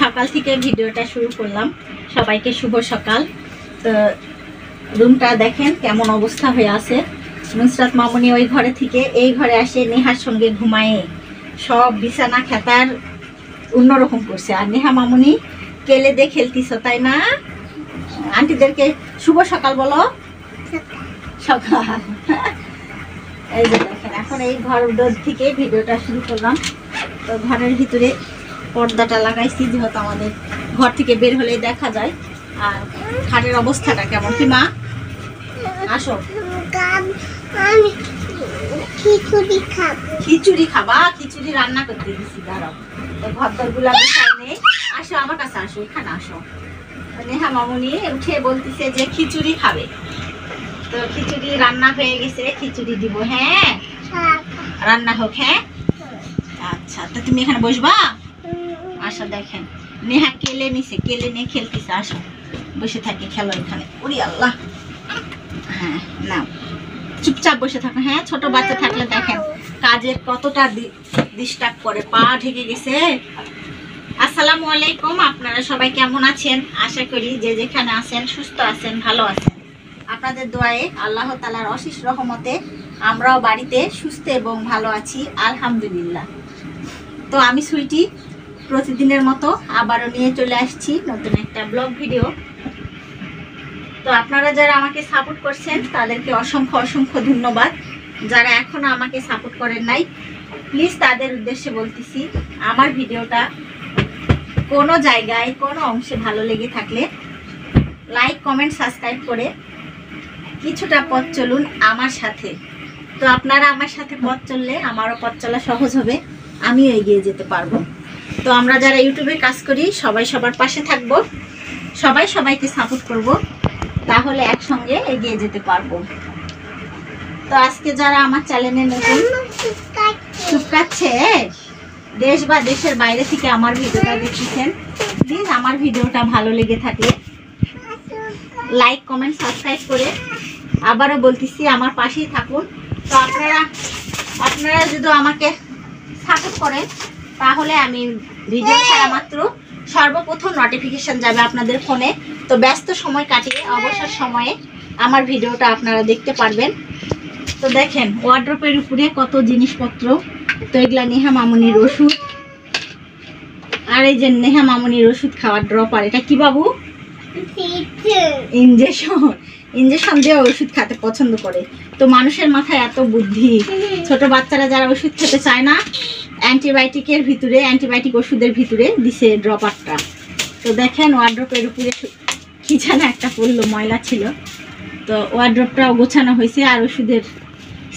সকাল থেকে ভিডিওটা শুরু করলাম। সবাইকে শুভ সকাল। তো রুমটা দেখেন কেমন অবস্থা হয়ে আছে। নুসরাত মামুনি ওই ঘরে থেকে এই ঘরে আসে নেহার সঙ্গে ঘুমায়ে সব বিছানা খেতার অন্যরকম করছে। আর নেহা মামুনি কেলে দিয়ে খেলতিস, তাই না? আন্টিদেরকে শুভ সকাল বলো। সকাল। এই যে দেখেন এখন এই ঘর থেকে ভিডিওটা শুরু করলাম। তো ঘরের ভিতরে পর্দাটা লাগাইছি, যেহেতু আমাদের ঘর থেকে বের হলে দেখা যায়। আর খাটের অবস্থাটা কেমন কি মা? আসো। খিচুড়ি খাবা? খিচুড়ি রান্না করতে দিছি, দাঁড়াও। তো ঘর গুলা গুছাই নেই। আসো আমার কাছে, আসো এখানে আসো। নেহা মামুনি উঠে বলতেছে যে খিচুড়ি খাবে। তো খিচুড়ি রান্না হয়ে গেছে, খিচুড়ি দিব। হ্যাঁ রান্না হোক। হ্যাঁ আচ্ছা, তো তুমি এখানে বসবা। আসো দেখেন নেহা কেলে নিছে, কেলে নিয়ে খেলতেছে। আসো বসে থাকি, খেলো এখানে। ওরে আল্লাহ। হ্যাঁ না চুপচাপ বসে থাকো। হ্যাঁ ছোট বাচ্চা থাকলে দেখেন কাজের কতটা ডিস্টার্ব করে। পা ঢেকে গেছে। আসসালামু আলাইকুম, আপনারা সবাই কেমন আছেন? আশা করি যে যেখানে আছেন সুস্থ আছেন, ভালো আছেন। আপনাদের দোয়ায়ে আল্লাহ তাআলার অশেষ রহমতে আমরাও বাড়িতে সুস্থ এবং ভালো আছি, আলহামদুলিল্লাহ। তো আমি সুইটি প্রতিদিনের মতো আবারও নিয়ে চলে আসছি নতুন একটা ব্লগ ভিডিও। তো আপনারা যারা আমাকে সাপোর্ট করছেন তাদেরকে অসংখ্য অসংখ্য ধন্যবাদ। যারা এখনো আমাকে সাপোর্ট করেন নাই, প্লিজ তাদের উদ্দেশ্যে বলতেছি, আমার ভিডিওটা কোনো জায়গায় কোনো অংশে ভালো লেগে থাকলে লাইক কমেন্ট সাবস্ক্রাইব করে কিছুটা পথ চলুন আমার সাথে। তো আপনারা আমার সাথে পথ চললে আমারও পথ চলা সহজ হবে, আমিও এগিয়ে যেতে পারবো। তো আমরা যারা ইউটিউবে কাজ করি সবাই সবার পাশে থাকবো, সবাই সবাইকে সাপোর্ট করব, তাহলে একসঙ্গে এগিয়ে যেতে পারবো। তো আজকে যারা আমার চ্যানেলে নতুন, চুপকাচ্ছে দেশ বা দেশের বাইরে থেকে আমার ভিডিওটা দেখতেছেন, প্লিজ আমার ভিডিওটা ভালো লেগে থাকলে লাইক কমেন্ট সাবস্ক্রাইব করে আবারও বলতেছি আমার পাশেই থাকুন। তো আপনারা যদি আমাকে সাপোর্ট করেন তাহলে আমি ভিডিও ছাড়া মাত্র সর্বপ্রথম নোটিফিকেশন যাবে আপনাদের ফোনে। তো ব্যস্ত সময় কাটিয়ে অবসর সময়ে আমার ভিডিওটা আপনারা দেখতে পারবেন। তো দেখেন ওয়ার্ড্রপের উপরে কত জিনিসপত্র। তো এগুলা নেহা মামুনির ওষুধ, আর এই যে নেহা মামুনির ওষুধ খাওয়ার ড্রপার। এটা কি বাবু? ইঞ্জেকশন দিয়ে ওষুধ খেতে পছন্দ করে। তো মানুষের মাথায় এত বুদ্ধি। ছোট বাচ্চারা যারা ওষুধ খেতে চায় না, অ্যান্টিবায়োটিক ওষুধের ভিতরে দিছে ড্রপারটা। তো দেখেন ওয়ার্ড্রপের উপরে কি যেন একটা পড়লো, ময়লা ছিল। তো ওয়ার্ড্রপটাও গোছানো হয়েছে। আর ওষুধের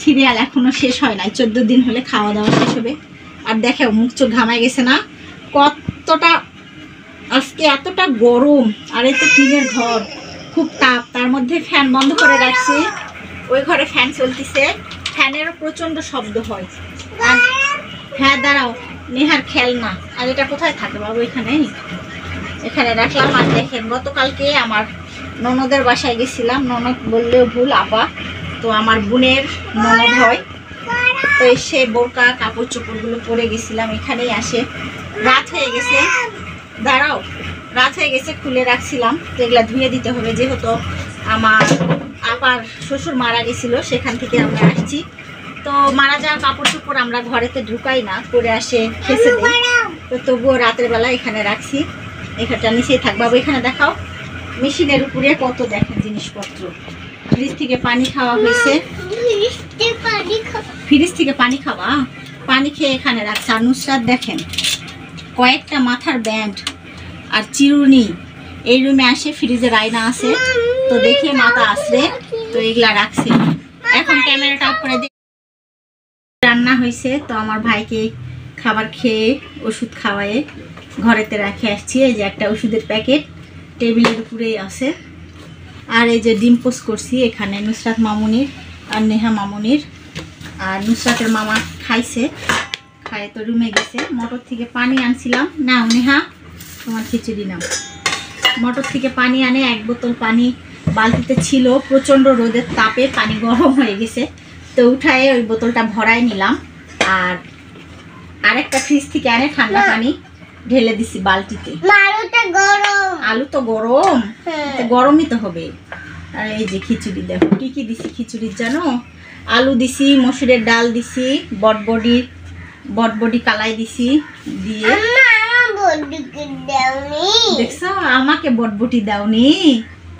সিরিয়াল এখনো শেষ হয় নাই, 14 দিন হলে খাওয়া দাওয়া শেষ হবে। আর দেখে মুখ চোখ ঘামায় গেছে না কতটা, আজকে এতটা গরম। আর এই তো টিনের ঘর, খুব তাপ, তার মধ্যে ফ্যান বন্ধ করে রাখছি। ওই ঘরে ফ্যান চলতেছে, ফ্যানেরও প্রচন্ড শব্দ হয়। আর হ্যাঁ দাঁড়াও, নেহার খেলনা। আর এটা কোথায় থাকে বাবু? এখানে রাখলাম। আর দেখেন গতকালকে আমার ননদের বাসায় গেছিলাম, ননদ বললেও ভুল, আপা। তো আমার বোনের ননদ হয়। তো এসে বোরকা কাপড় চোপড়গুলো পরে গেছিলাম, এখানেই আসে। রাত হয়ে গেছে, দাঁড়াও, রাত হয়ে গেছে, খুলে রাখছিলাম। তো এগুলা ধুয়ে দিতে হবে, যেহেতু আমার আপার শ্বশুর মারা গেছিল, সেখান থেকে আমরা আসছি। তো মারা যাওয়া কাপড় চোপড় আমরা ঘরেতে ঢুকাই না, করে আসে খেসে দিই। তো তবুও রাতের বেলা এখানে রাখছি। এখানটা নিচেই থাক বাবু। এখানে দেখাও মেশিনের উপরে কত দেখেন জিনিসপত্র। ফ্রিজ থেকে পানি খাওয়া হয়েছে, ফ্রিজ থেকে পানি খাওয়া, পানি খেয়ে এখানে রাখছে। আর নুসরাত দেখেন কয়েকটা মাথার ব্যান্ড আর চিরুনি এই রুমে আসে, ফ্রিজের আয়না আছে, তো দেখে মাথা আসরে তো এগুলা রাখছে। এখন ক্যামেরাটা অফ করে দিয়ে রান্না হয়েছে। তো আমার ভাইকে খাবার খেয়ে ওষুধ খাওয়ায়ে ঘরেতে রাখে আসছি। এই যে একটা ওষুধের প্যাকেট টেবিলের উপরেই আছে। আর এই যে ডিম পোস্ট করছি এখানে নুসরাত মামুনির আর নেহা মামুনির। আর নুসরাতের মামা খাইছে, খায় তো রুমে গেছে। মোটর থেকে পানি আনছিলাম, নাও নেহা তোমার খিচুড়ি নাও। মোটর থেকে পানি আনে, 1 বোতল পানি বালতিতে ছিল, প্রচণ্ড রোদের তাপে পানি গরম হয়ে গেছে। তো উঠায়ে ওই বোতলটা ভরাই নিলাম। আর আরেকটা ফ্রিজ থেকে আনে ঠান্ডা পানি, ঢেলে দিছি বালতিতে। আলু তো গরম, গরমই তো হবে। আর এই যে খিচুড়ি দেখো কি কি দিছি খিচুড়ির জানো? আলু দিছি, মসুরের ডাল দিছি, বটবডি কালাই দিছি, দিয়ে দেখছো আমাকে বটবটি দাওনি,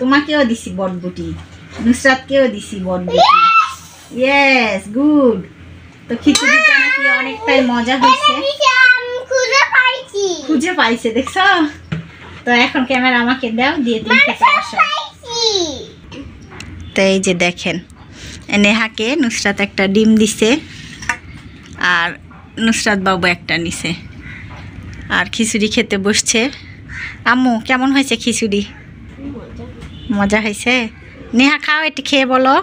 তোমাকেও দিছি বটবটি, নুসরাতকেও দিছি বটবটি। Yes, good. তো খিচুড়িটা নাকি অনেকটাই মজা হয়েছে, খুঁজে পাইছে দেখছো। তো এখন ক্যামেরা আমাকে দাও, দিয়ে তুমি খেতে আসো। তো এই যে দেখেন, নেহাকে নুসরাত একটা ডিম দিছে আর নুসরাত বাবু একটা নিছে, আর খিচুড়ি খেতে বসছে। আম্মু কেমন হয়েছে খিচুড়ি? মজা হয়েছে? নেহা খাও, একটু খেয়ে বলো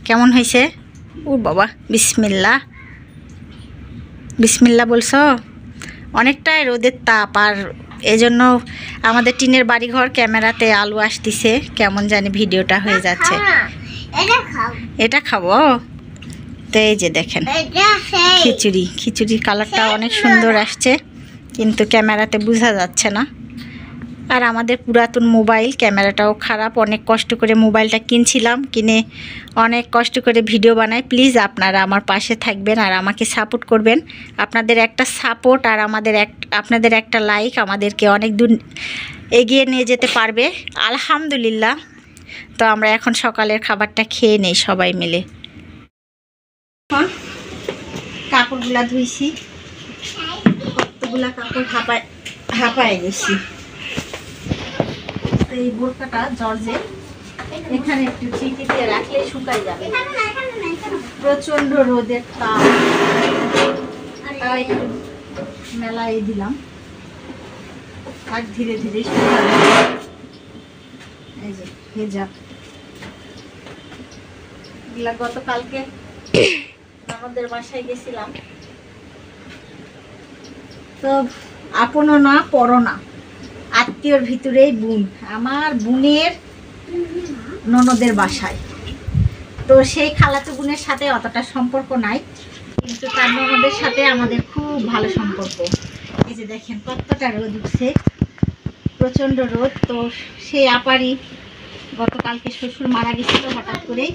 কেমন হয়েছে। ও বাবা, বিসমিল্লাহ বিসমিল্লাহ বলছো। অনেকটাই রোদের তাপ, আর এজন্য আমাদের টিনের বাড়িঘর, ক্যামেরাতে আলো আসতেছে, কেমন জানি ভিডিওটা হয়ে যাচ্ছে। এটা খাবো। তো এই যে দেখেন খিচুড়ির কালারটা অনেক সুন্দর আসছে, কিন্তু ক্যামেরাতে বোঝা যাচ্ছে না। আর আমাদের পুরাতন মোবাইল, ক্যামেরাটাও খারাপ। অনেক কষ্ট করে মোবাইলটা কিনছিলাম, কিনে অনেক কষ্ট করে ভিডিও বানাই। প্লিজ আপনারা আমার পাশে থাকবেন আর আমাকে সাপোর্ট করবেন। আপনাদের একটা সাপোর্ট আর আপনাদের একটা লাইক আমাদেরকে অনেক দূর এগিয়ে নিয়ে যেতে পারবে। আলহামদুলিল্লাহ। তো আমরা এখন সকালের খাবারটা খেয়ে নেই সবাই মিলে। এখন কাপড়গুলা ধুইছি, কতগুলা কাপড় হাঁপায় গেছি। এই বোরকাটা জর্জের, এখানে একটু চিকিতে রাখলে শুকাই যাবে। প্রচন্ড রোদের তাপ, একটু মেলায় দিলাম, আর ধীরে ধীরে শুকাবে। এই যে হেজাব এগুলা গতকালকে আমাদের বাসায় গেছিলাম, তো আপনও না পরও না, আত্মীয়র ভিতরেই বোন, আমার বোনের ননদের বাসায়। তো সেই খালাতো বোনের সাথে অতটা সম্পর্ক নাই, কিন্তু তার ননদের সাথে আমাদের খুব ভালো সম্পর্ক। এই যে দেখেন কতটা রোদ উঠছে, প্রচণ্ড রোদ। তো সেই আপারই গতকালকে শ্বশুর মারা গেছিল, হঠাৎ করেই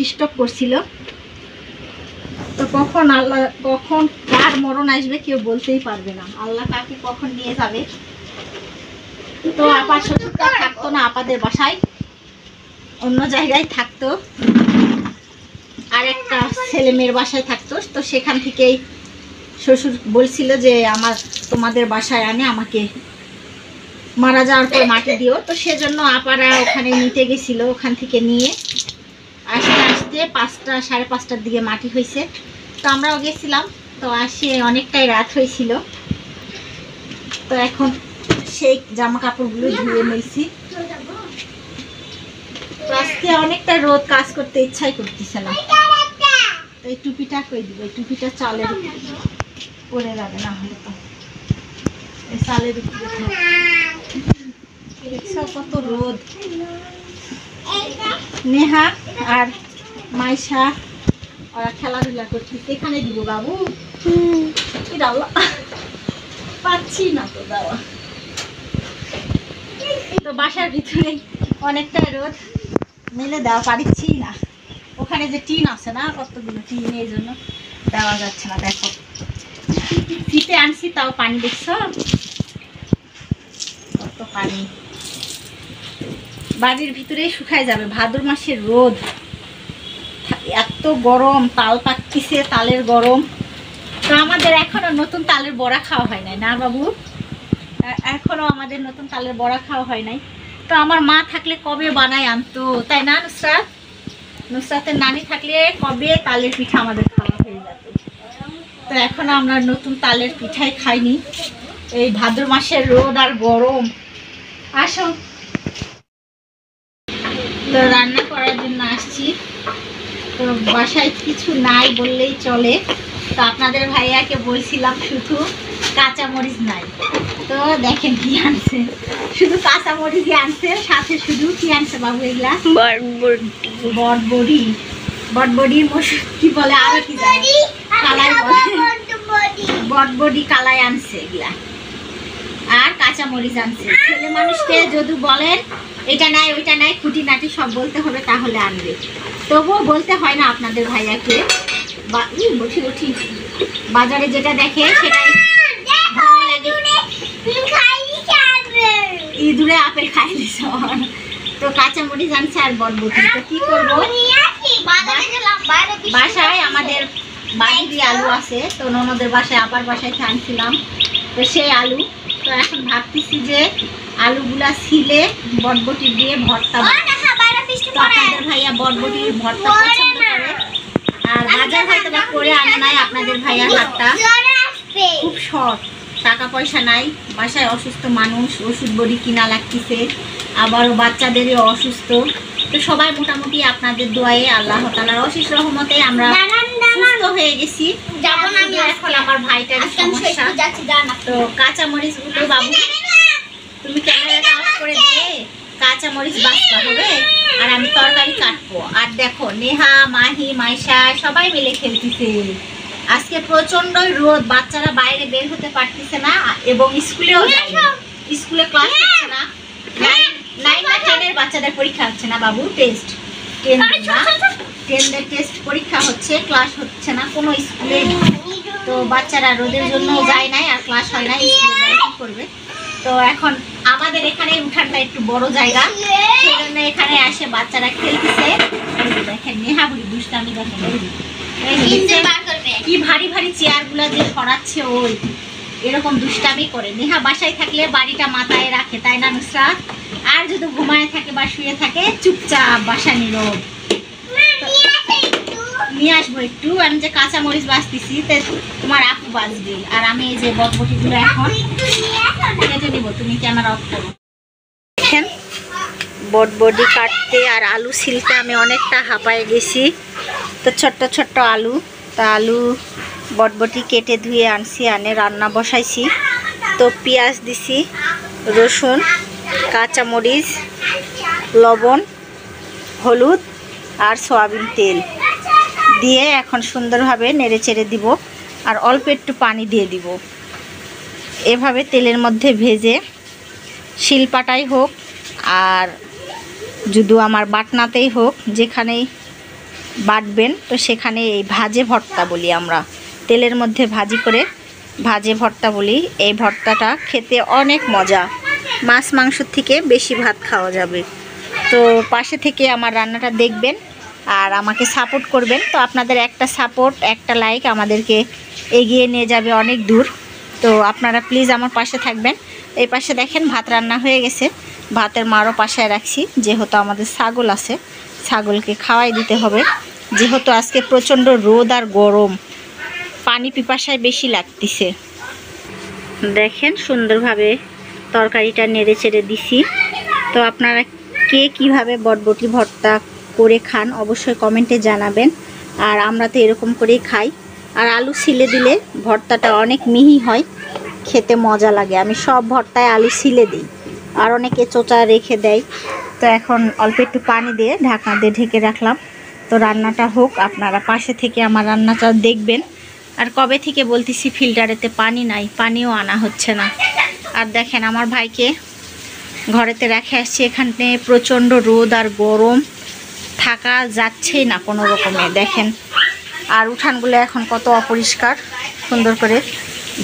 স্ট্রোক করছিল। তো কখন কার মরণ আসবে কেউ বলতেই পারবে না, আল্লাহ কাকে কখন নিয়ে যাবে। তো আপার শ্বশুরটা থাকতো না আপাদের বাসায়, অন্য জায়গায় থাকতো, আর একটা ছেলে মেয়ের বাসায় থাকতো। তো সেখান থেকেই শ্বশুর বলছিল যে তোমাদের বাসায় আনে আমাকে মারা যাওয়ার পর মাটি দিও। তো সেজন্য আপারা ওখানে নিতে গেছিল, ওখান থেকে নিয়ে আসতে আসতে 5টা সাড়ে 5টার দিকে মাটি হয়েছে। তো আমরাও গেছিলাম, তো আসে অনেকটাই রাত হয়েছিল। তো এখন সেই জামা কাপড়গুলো ধুয়ে নিয়েছি। আজকে অনেকটা রোদ, কাজ করতে ইচ্ছাই করতেছে না। তো এই টুপিটা কই দিব, এই টুপিটা চালের পরে যাবে না হলে, তো এই চালের উপরে কত রোদ। নেহা আর মাইশা ওরা খেলাধুলা করতেছে, এখানে দিব বাবু, পাচ্ছি না তো দেওয়া। তো বাসার ভিতরে অনেকটা রোদ, মেলে দেওয়া পারছি না। ওখানে যে টিন আছে না, কতগুলো টিন, এই জন্য দেওয়া যাচ্ছে না। দেখো শীতে আনছি, তাও পানি দেখছো কত পানি, বাড়ির ভিতরেই শুকায় যাবে। ভাদ্র মাসের রোদ, এত গরম, তাল পাকতেছে, তালের গরম। তো আমাদের এখনো নতুন তালের বড়া খাওয়া হয় নাই না বাবু, এখনো আমাদের নতুন তালের বড়া খাওয়া হয় নাই। তো আমার মা থাকলে কবে বানায় আনতো, তাই না নুসরাতের নানি থাকলে কবে তালের পিঠা আমাদের খাওয়া হয়ে যেত। তো এখনো আমরা নতুন তালের পিঠাই খাইনি, এই ভাদ্র মাসের রোদ আর গরম। আসো, তো রান্না করার জন্য আসছি। তো বাসায় কিছু নাই বললেই চলে। তো আপনাদের ভাইয়াকে বলছিলাম শুধু কাঁচামরিচ নাই, তো দেখেন কি আনছে, শুধু কাঁচামরিচই আনছে, সাথে শুধু কি আনছে বাবু, এগুলা বটবডির মসুর কি বলে, আর কি কালাই বলে, বটবডি কালাই আনছে এগুলা। কাঁচা মরিচ আনছে। ছেলে মানুষকে যদি বলেন এটা নাই ওইটা নাই, খুঁটিনাটি সব বলতে হবে, তাহলে আনবে। তবুও বলতে হয় না আপনাদের ভাইয়াকে। বাজারে যেটা দেখে সেটাই ভালো লাগে। ইঁদুরে আপেল খাই দিছ। তো কাঁচা মরিচ আনছে আর বটবটি। তো কি করবো, বাসায় আমাদের বাড়িরই আলু আছে, তো ননদের বাসায় আবার বাসায় আনছিলাম, তো সেই আলু। তো এখন ভাবতেছি যে আলুগুলা ছিলে বটবটি দিয়ে ভর্তা। আপনাদের ভাইয়া বটবটির ভর্তা পছন্দ করে, আর বাজার হয়তো বা করে আনে নাই আপনাদের ভাইয়ার হাতটা খুব শর্ট, টাকা পয়সা নাই, বাসায় অসুস্থ মানুষ, ওষুধ বড়ি কিনা লাগতেছে, আবারও বাচ্চাদেরই অসুস্থ। তো সবাই মোটামুটি আপনাদের দোয়ায়ে আল্লাহ তাআলার অশেষ রহমতে আমরা সুস্থ হয়ে গেছি। এখন আমার ভাইটার সমস্যা। তো কাঁচা মরিচ গুলো, বাবু তুমি ক্যামেরাটা অফ করে দিয়ে কাঁচা মরিচ বাছতে হবে, আর আমি তরকারি কাটবো। আর দেখো নেহা, মাহি, মাইশা সবাই মিলে খেলতেছে। আজকে প্রচন্ড রোদ, বাচ্চারা বাইরে বের হতে পারতেছে না, এবং স্কুলেও যায়নি, স্কুলে ক্লাস হচ্ছে না। 9 বা 10 বাচ্চাদের পরীক্ষা হচ্ছে না বাবু, টেস্ট 10 টেস্ট পরীক্ষা হচ্ছে, ক্লাস হচ্ছে না কোনো স্কুলে। তো বাচ্চারা রোদের জন্য যায় নাই, আর ক্লাস হয় না, স্কুলে যায় কি করবে। তো এখন আমাদের এখানে উঠানটা একটু বড় জায়গা, সেই জন্য এখানে আসে বাচ্চারা খেলতেছে। দেখেন নেহা বলি দুষ্টামি, দেখেন কি ভারী ভারী চেয়ার গুলা যে সরাচ্ছে, ওই এরকম দুষ্টামি করে। নেহা বাসায় থাকলে বাড়িটা মাথায় রাখে, তাই না নুসরাত? আর যদি ঘুমায় থাকে বা শুয়ে থাকে চুপচাপ বাসা নীরব। নিয়ে আসবো একটু, আমি যে কাঁচা মরিচ বাছতেছি তোমার আপু বাছবে, আর আমি এই যে বটবটিগুলো এখন কেটে নিব। তুমি ক্যামেরা অফ করো। দেখেন বটবটি কাটতে আর আলু ছিলতে আমি অনেকটা হাঁপায়ে গেছি। তো ছোট্ট ছোট্ট আলু, তা আলু বটবটি কেটে ধুয়ে আনছি, আনে রান্না বসাইছি। তো পেঁয়াজ দিছি, রসুন, কাঁচা মরিচ, লবণ, হলুদ আর সয়াবিন তেল দিয়ে এখন সুন্দরভাবে নেড়ে চেড়ে দিব, আর অল্প একটু পানি দিয়ে দিব। এভাবে তেলের মধ্যে ভেজে শিলপাটাই হোক আর যদি আমার বাটনাতেই হোক, যেখানেই বাটবেন তো সেখানে এই ভাজে ভর্তা বলি আমরা, তেলের মধ্যে ভাজি করে ভাজে ভর্তা বলি। এই ভর্তাটা খেতে অনেক মজা, মাছ মাংসর থেকে বেশি ভাত খাওয়া যাবে। তো পাশে থেকে আমার রান্নাটা দেখবেন আর আমাকে সাপোর্ট করবেন। তো আপনাদের একটা সাপোর্ট, একটা লাইক আমাদেরকে এগিয়ে নিয়ে যাবে অনেক দূর। তো আপনারা প্লিজ আমার পাশে থাকবেন। এই পাশে দেখেন ভাত রান্না হয়ে গেছে, ভাতের মারও পাশে রাখছি, যেহেতু আমাদের ছাগল আছে, ছাগলকে খাওয়াই দিতে হবে। যেহেতু আজকে প্রচণ্ড রোদ আর গরম, পানি পিপাসায় বেশি লাগতেছে। দেখেন সুন্দরভাবে তরকারিটা নেড়ে চেড়ে দিছি। তো আপনারা কে কীভাবে বটবটি ভর্তা করে খান অবশ্যই কমেন্টে জানাবেন। আর আমরা তো এরকম করেই খাই। আর আলু ছিলে দিলে ভর্তাটা অনেক মিহি হয়, খেতে মজা লাগে। আমি সব ভর্তায় আলু ছিলে দিই, আর অনেকে চোচা রেখে দেয়। তো এখন অল্প একটু পানি দিয়ে ঢাকনা দিয়ে ঢেকে রাখলাম। তো রান্নাটা হোক, আপনারা পাশে থেকে আমার রান্নাটা দেখবেন। আর কবে থেকে বলতেছি ফিল্টারেতে পানি নাই, পানিও আনা হচ্ছে না। আর দেখেন আমার ভাইকে ঘরেতে রেখে আসছি, এখানে প্রচণ্ড রোদ আর গরম, থাকা যাচ্ছেই না কোনো রকমে। দেখেন আর উঠানগুলো এখন কত অপরিষ্কার, সুন্দর করে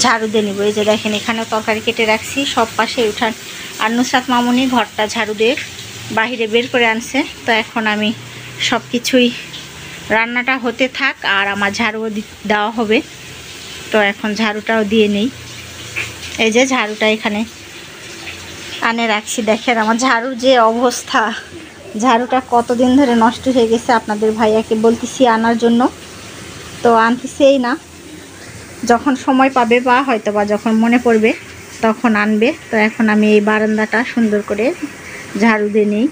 ঝাড়ু দিয়ে নিব। এই যে দেখেন এখানে তরকারি কেটে রাখছি, সব পাশে উঠান। আর নুসরাত মামুনি ঘরটা ঝাড়ু দিয়ে বাহিরে বের করে আনছে। তো এখন আমি সব কিছুই রান্নাটা হতে থাক, আর আমার ঝাড়ুও দেওয়া হবে। তো এখন ঝাড়ুটাও দিয়ে নেই। এই যে ঝাড়ুটা এখানে আনে রাখছি, দেখেন আমার ঝাড়ুর যে অবস্থা, ঝাড়ুটা কতদিন ধরে নষ্ট হয়ে গেছে। আপনাদের ভাইয়াকে বলতেছি আনার জন্য, তো আনতেছেই না। যখন সময় পাবে বা হয়তো বা যখন মনে পড়বে তখন আনবে। তো এখন আমি এই বারান্দাটা সুন্দর করে ঝাড়ু দিয়ে নিই।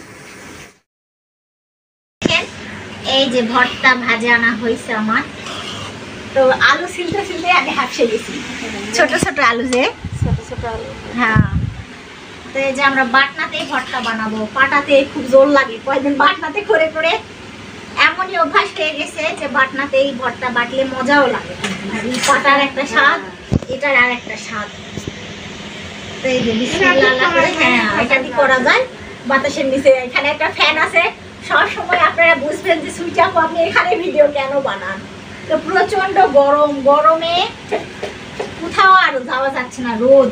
এই যে ভর্তা ভাজে আনা হয়েছে আমার। তো আলু ছিলতে ছিলতে আগে হাঁপসে গেছি, ছোট ছোট আলু, যে ছোট ছোট আলু। হ্যাঁ, তো এই যে আমরা বাটনাতেই ভর্তা বানাবো, পাটাতে খুব জোর লাগে। কয়েকদিন বাটনাতে করে করে এমনই অভ্যাস হয়ে গেছে যে বাটনাতেই ভর্তা বাটলে মজাও লাগে। পাটার একটা স্বাদ, এটার আর একটা স্বাদ। তো তো এই যে বিসমিল্লাহ আল্লাহ করে, হ্যাঁ এটা কি করা যায় বাতাসের নিচে। এখানে একটা ফ্যান আছে, সব সময় আপনারা বুঝবেন যে সুইচ আপু আপনি এখানে ভিডিও কেন বানান। তো প্রচন্ড গরম, গরমে কোথাও আর যাওয়া যাচ্ছে না, রোদ।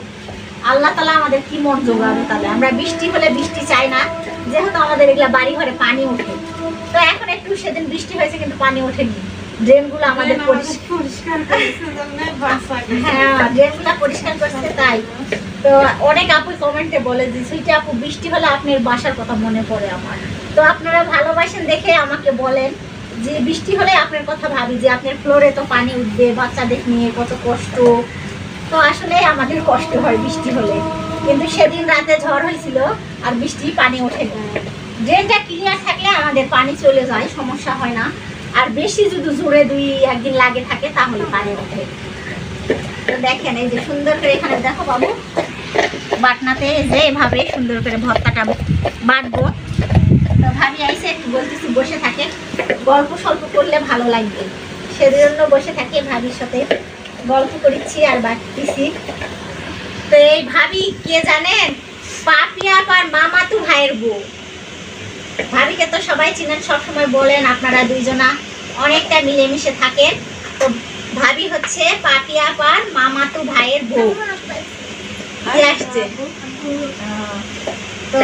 আল্লাহ তাআলা আমাদের কি মন জোগাবে তাহলে। আমরা বৃষ্টি হলে বৃষ্টি চাই না, যেহেতু আমাদের এগুলা বাড়ি ঘরে পানি ওঠে। তো এখন একটু সেদিন বৃষ্টি হয়েছে কিন্তু পানি ওঠেনি, ড্রেনগুলো আমাদের পরিষ্কার, হ্যাঁ ড্রেনগুলো পরিষ্কার করছে। তাই তো অনেক আপু কমেন্টে বলে যে সুইটি আপু বৃষ্টি হলে আপনার বাসার কথা মনে পড়ে আমার। তো আপনারা ভালোবাসেন দেখে আমাকে বলেন যে বৃষ্টি হলে আপনার কথা ভাবি যে আপনার ফ্লোরে তো পানি উঠবে, বাচ্চাদের নিয়ে কত কষ্ট। তো আসলে আমাদের কষ্ট হয় বৃষ্টি হলে, কিন্তু সেদিন রাতে ঝড় হয়েছিল আর বৃষ্টি পানি ওঠেনি। ড্রেনটা ক্লিয়ার থাকলে আমাদের পানি চলে যায়, সমস্যা হয় না। আর বেশি যদি জোরে 2-1 দিন লাগে থাকে তাহলে পানি ওঠে। তো দেখেন এই যে সুন্দর করে এখানে দেখো বাবু বাটনাতে যে এভাবে সুন্দর করে ভর্তাটা বাটবো। তো ভাবি আইসে একটু বলতেছি বসে থাকে, গল্প স্বল্প করলে ভালো লাগবে, সেজন্য বসে থাকে ভাবির সাথে গল্প করছি আর বাটতেছি। তো এই ভাবি কে জানেন, পাপিয়া আর মামাতু ভাইয়ের বউ। ভাবিকে তো সবাই চিনেন, সবসময় বলেন আপনারা দুইজনা অনেকটা মিলেমিশে থাকেন। তো ভাবি হচ্ছে পাপিয়া আর মামাতু ভাইয়ের বউ আসছে। তো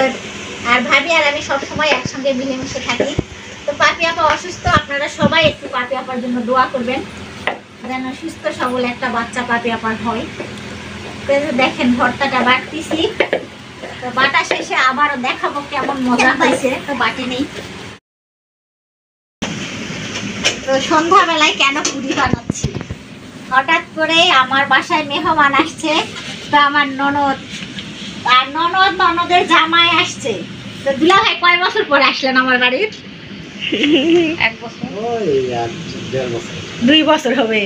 আর ভাবি আর আমি সবসময় একসঙ্গে মিলেমিশে থাকি। তো পাপি আপা অসুস্থ, আপনারা সবাই একটু পাপি আপার জন্য দোয়া করবেন যেন সুস্থ সবল একটা বাচ্চা পাপি আপার হয়। তো দেখেন ভর্তাটা বাটতেছি, তো বাটা শেষে আবারও দেখাবো কেমন মজা হয়েছে। তো বাটি নেই। তো সন্ধ্যাবেলায় কেন পুরি বানাচ্ছি, হঠাৎ করে আমার বাসায় মেহমান আসছে। তো আমার ননদ আর ননদের জামাই আসছে। তো দুলা ভাই কয় বছর পরে আসলেন আমার বাড়ির? 1 বছর, 2 বছর হবে,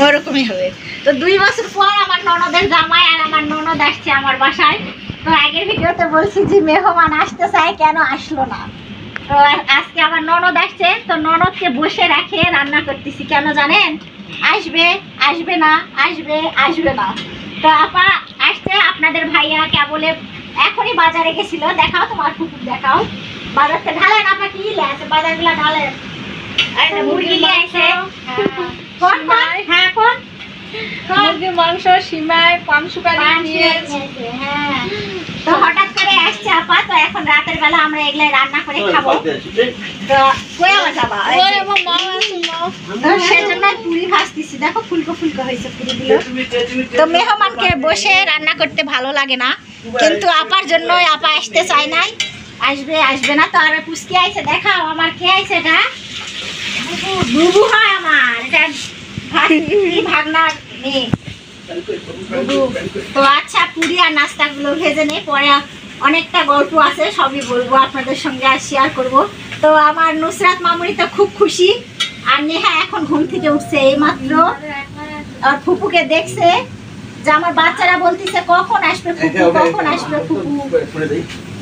ওরকমই হবে। তো 2 বছর পর আমার ননদের জামাই আর আমার ননদ আসছে আমার বাসায়। তো আগের ভিডিওতে বলছি যে মেহমান আসতে চায়, কেন আসলো না। তো আজকে আমার ননদ আসছে, তো ননদকে বসে রাখে রান্না করতেছি। কেন জানেন, আসবে আসবে না, আসবে আসবে না। তো আপা আসছে, আপনাদের ভাইয়া কেবলে এখনই বাজারে গেছিল। দেখাও তোমার কুকুর, দেখাও বাজার থেকে ঢালেন। আপা কি আছে বাজারগুলা ঢালেন। মুরগি নিয়ে আসে, কোন হ্যাঁ কোন মুরগির মাংস, সিমাই, পান সুপারি নিয়েছে। হ্যাঁ তো হঠাৎ করে আসছে আপা। তো এখন রাতের বেলা আমরা এগুলা রান্না করে খাবো। তো কইয়া যাবা, তো সেজন্য পুরি ভাজতেছি। দেখো ফুলকো ফুলকো হয়েছে পুরিগুলো। তো মেহমানকে বসে রান্না করতে ভালো লাগে না, কিন্তু আপার জন্য আপা আসতে চায় নাই, আসবে আসবে না। তো আর পুচকি আইছে, দেখাও আমার কে আইছে, এটা বুবু হয় আমার, এটা ভাগনার মেয়ে। তো আচ্ছা পুরি আর নাস্তাগুলো ভেজে নেই, পরে অনেকটা গল্প আছে, সবই বলবো আপনাদের সঙ্গে আর শেয়ার করব। তো আমার নুসরাত মামুনি তো খুব খুশি, আর নেহা এখন ঘুম থেকে উঠছে এইমাত্র, আর ফুপুকে দেখছে যে আমার বাচ্চারা বলতেছে কখন আসবে ফুপু, কখন আসবে ফুপু।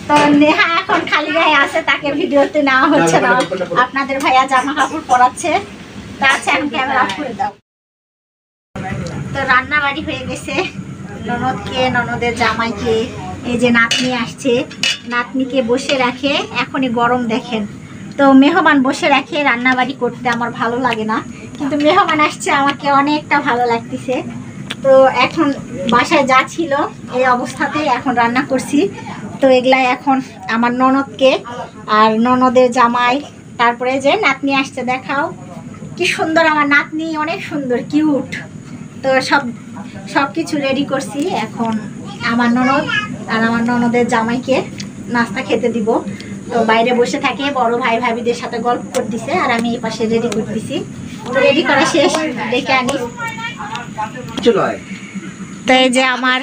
তো নেহা এখন খালি গায়ে আছে, তাকে ভিডিওতে নেওয়া হচ্ছে না। আপনাদের ভাইয়া জামা কাপড় পরাচ্ছে। তা আচ্ছা এখন ক্যামেরা অফ করে দাও। তো রান্না বাড়ি হয়ে গেছে, ননদকে, ননদের জামাইকে, এই যে নাতনি আসছে, নাতনিকে বসে রাখে। এখনই গরম দেখেন। তো মেহমান বসে রাখে রান্না বাড়ি করতে আমার ভালো লাগে না, কিন্তু মেহমান আসছে আমাকে অনেকটা ভালো লাগতেছে। তো এখন বাসায় যা ছিল এই অবস্থাতে এখন রান্না করছি। তো এগুলা এখন আমার ননদকে আর ননদের জামাই, তারপরে যে নাতনি আসছে, দেখাও কি সুন্দর আমার নাতনি, অনেক সুন্দর কিউট। তো সব কিছু রেডি করছি। এখন আমার ননদ আর আমার ননদের জামাইকে নাস্তা খেতে দিব। তো বাইরে বসে থাকে, বড় ভাই ভাবিদের সাথে গল্প করতেছে, আর আমি এই পাশে রেডি করতেছি। তো রেডি করা শেষ, ডেকে আনি। তো এই যে আমার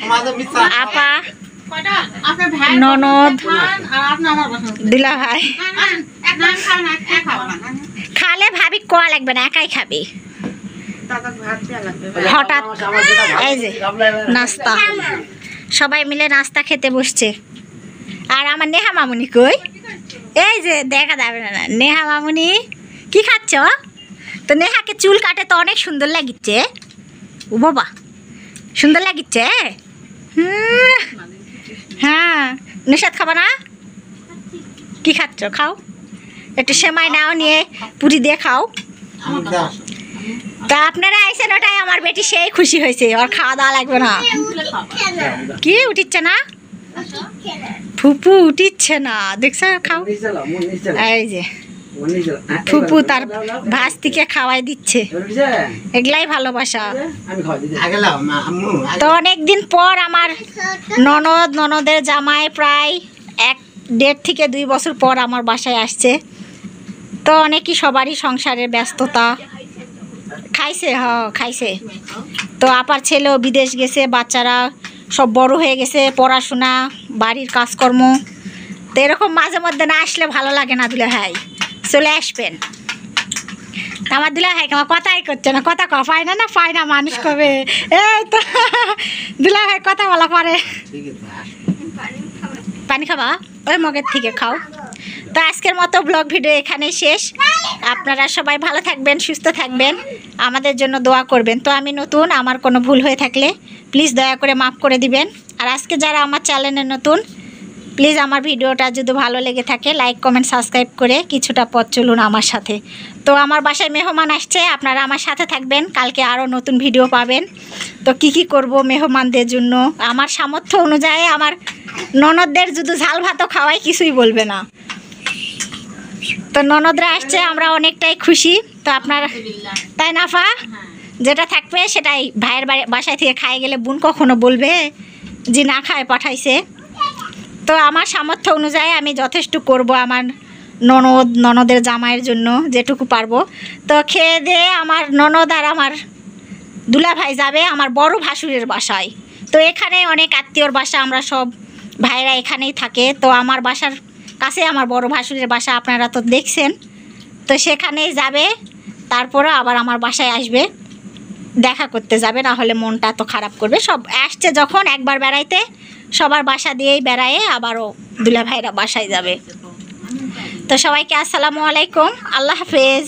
আপা, ননদ, দুলা ভাই। খালে ভাবি কোয়া লাগবে না, একাই খাবি। হঠাৎ এই যে নাস্তা, সবাই মিলে নাস্তা খেতে বসছে। আর আমার নেহা মামুনি কই, এই যে দেখা যাবে না, নেহা মামুনি কি খাচ্ছ? তো নেহাকে চুল কাটে তো অনেক সুন্দর লাগিচ্ছে। ও বাবা সুন্দর লাগিচ্ছে। হ্যাঁ, নিষাদ খাবা না? কি খাচ্ছ? খাও, একটু সেমাই নাও, নিয়ে পুরি দিয়ে খাও। তা আপনারা আইসেন, ওটাই আমার বেটি সেই খুশি হয়েছে, ওর খাওয়া দাওয়া লাগবে না। কি উঠিচ্ছে না? ফুপু উঠিচ্ছে না, দেখছো? খাও। এই যে ফুপু তার ভাস্তিকে খাওয়াই দিচ্ছে, এগুলাই ভালোবাসা। তো অনেকদিন পর আমার ননদের জামাই প্রায় 1.5 থেকে 2 বছর পর আমার বাসায় আসছে। তো অনেকই সবারই সংসারের ব্যস্ততা। খাইছে, খাইছে। তো আপার ছেলেও বিদেশ গেছে, বাচ্চারা সব বড় হয়ে গেছে, পড়াশোনা, বাড়ির কাজকর্ম। তো এরকম মাঝে মধ্যে না আসলে ভালো লাগে না। দুলা ভাই চলে আসবেন। আমার দুলা ভাই আমার কথাই করছে না, কথা পায় না, না পায় না মানুষ কবে। এই তো দুলা ভাই কথা বলা পারে। পানি খাবা? ওই মগের থেকে খাও। তো আজকের মতো ব্লগ ভিডিও এখানেই শেষ। আপনারা সবাই ভালো থাকবেন, সুস্থ থাকবেন, আমাদের জন্য দোয়া করবেন। তো আমি নতুন, আমার কোনো ভুল হয়ে থাকলে প্লিজ দয়া করে মাফ করে দিবেন। আর আজকে যারা আমার চ্যানেলে নতুন, প্লিজ আমার ভিডিওটা যদি ভালো লেগে থাকে লাইক কমেন্ট সাবস্ক্রাইব করে কিছুটা পথ চলুন আমার সাথে। তো আমার বাসায় মেহমান আসছে, আপনারা আমার সাথে থাকবেন, কালকে আরও নতুন ভিডিও পাবেন। তো কি করব মেহমানদের জন্য, আমার সামর্থ্য অনুযায়ী আমার ননদদের যদি ঝাল ভাতও খাওয়াই কিছুই বলবে না। তো ননদরা আসছে, আমরা অনেকটাই খুশি। তো আপনারা, তাই না ফা? যেটা থাকবে সেটাই ভাইয়ের বাসায় থেকে খাই গেলে বোন কখনো বলবে যে না খায় পাঠাইছে? তো আমার সামর্থ্য অনুযায়ী আমি যথেষ্ট করব আমার ননদের জামাইয়ের জন্য যেটুকু পারবো। তো খেয়ে দিয়ে আমার ননদ আর আমার দুলা ভাই যাবে আমার বড় ভাসুরের বাসায়। তো এখানে অনেক আত্মীয়র বাসা, আমরা সব ভাইরা এখানেই থাকে। তো আমার বাসার কাছে আমার বড় ভাসুরের বাসা, আপনারা তো দেখছেন। তো সেখানেই যাবে, তারপরে আবার আমার বাসায় আসবে, দেখা করতে যাবে, না হলে মনটা তো খারাপ করবে। সব আসছে যখন একবার বেড়াইতে, সবার বাসা দিয়েই বেড়ায়ে আবারও দুলা ভাইরা বাসায় যাবে। তো সবাইকে আসসালামু আলাইকুম, আল্লাহ হাফেজ।